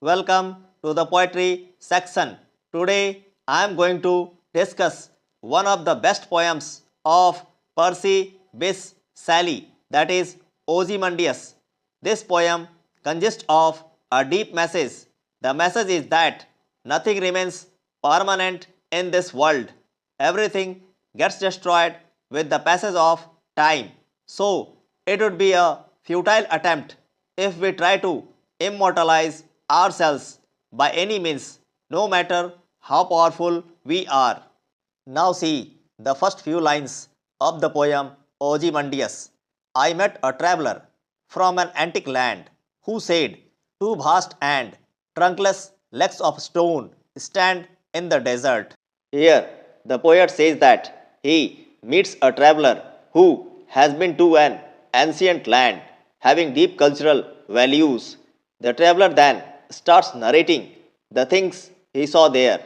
Welcome to the poetry section. Today I am going to discuss one of the best poems of Percy Bysshe Shelley, that is Ozymandias. This poem consists of a deep message. The message is that nothing remains permanent in this world. Everything gets destroyed with the passage of time. So, it would be a futile attempt if we try to immortalize ourselves by any means, no matter how powerful we are. Now see the first few lines of the poem Ozymandias. I met a traveller from an antique land who said, two vast and trunkless legs of stone stand in the desert. Here, the poet says that he meets a traveller who has been to an ancient land having deep cultural values. The traveller then starts narrating the things he saw there.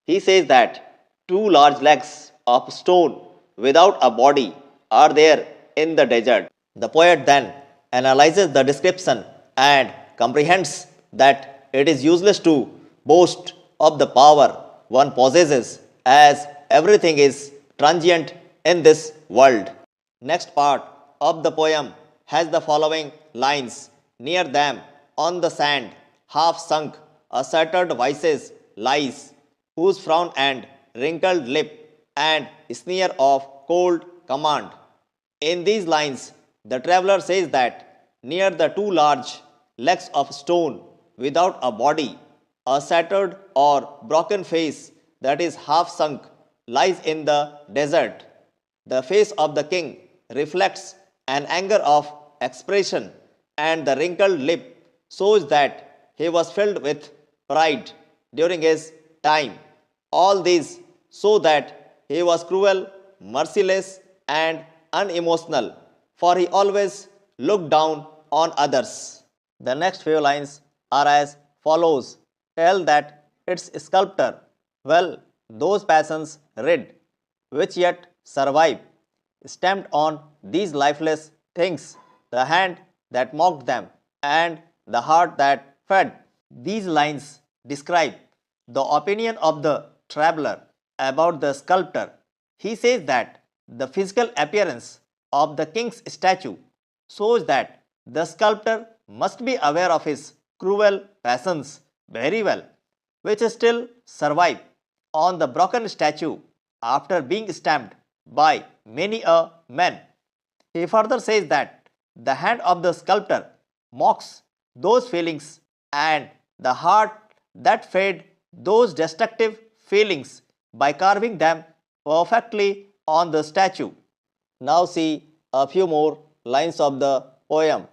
He says that two large legs of stone without a body are there in the desert. The poet then analyzes the description and comprehends that it is useless to boast of the power one possesses, as everything is transient in this world. Next part of the poem has the following lines. Near them, on the sand, half sunk, a shattered vices lies, whose frown and wrinkled lip and sneer of cold command. In these lines, the traveller says that near the two large legs of stone without a body, a shattered or broken face that is half sunk lies in the desert. The face of the king reflects an anger of expression, and the wrinkled lip shows that he was filled with pride during his time. All these show that he was cruel, merciless, and unemotional, for he always looked down on others. The next few lines are as follows. Tell that its sculptor, well, those passions rid, which yet survive, stamped on these lifeless things, the hand that mocked them, and the heart that fed. These lines describe the opinion of the traveler about the sculptor. He says that the physical appearance of the king's statue shows that the sculptor must be aware of his cruel passions very well, which still survive on the broken statue after being stamped by many a man. He further says that the hand of the sculptor mocks those feelings, and the heart that fed those destructive feelings by carving them perfectly on the statue. Now see a few more lines of the poem,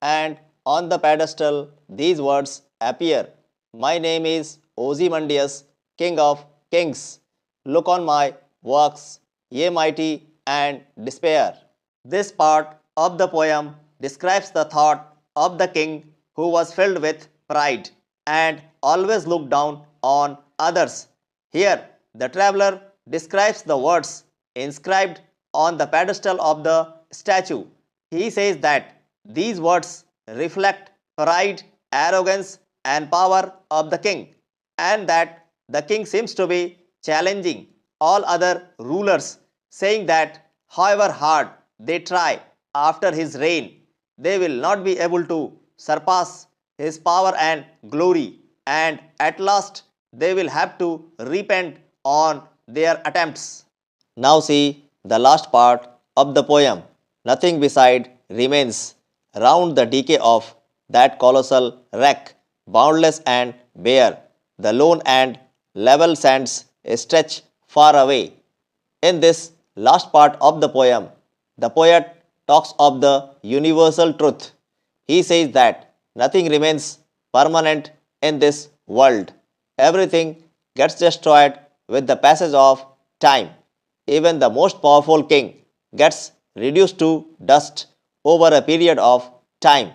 and on the pedestal these words appear. My name is Ozymandias, King of Kings. Look on my works, ye mighty, and despair. This part of the poem describes the thought of the king who was filled with pride and always looked down on others. Here, the traveler describes the words inscribed on the pedestal of the statue. He says that these words reflect pride, arrogance, and power of the king, and that the king seems to be challenging all other rulers, saying that however hard they try after his reign, they will not be able to surpass his power and glory, and at last they will have to repent on their attempts. Now see the last part of the poem. Nothing beside remains round the decay of that colossal wreck, boundless and bare. The lone and level sands stretch far away. In this last part of the poem, the poet talks of the universal truth. He says that nothing remains permanent in this world. Everything gets destroyed with the passage of time. Even the most powerful king gets reduced to dust over a period of time.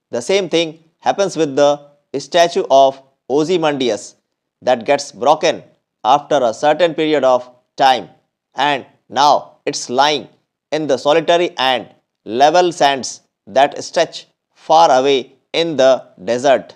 The same thing happens with the statue of Ozymandias that gets broken after a certain period of time, and now it's lying in the solitary and level sands that stretch far away in the desert.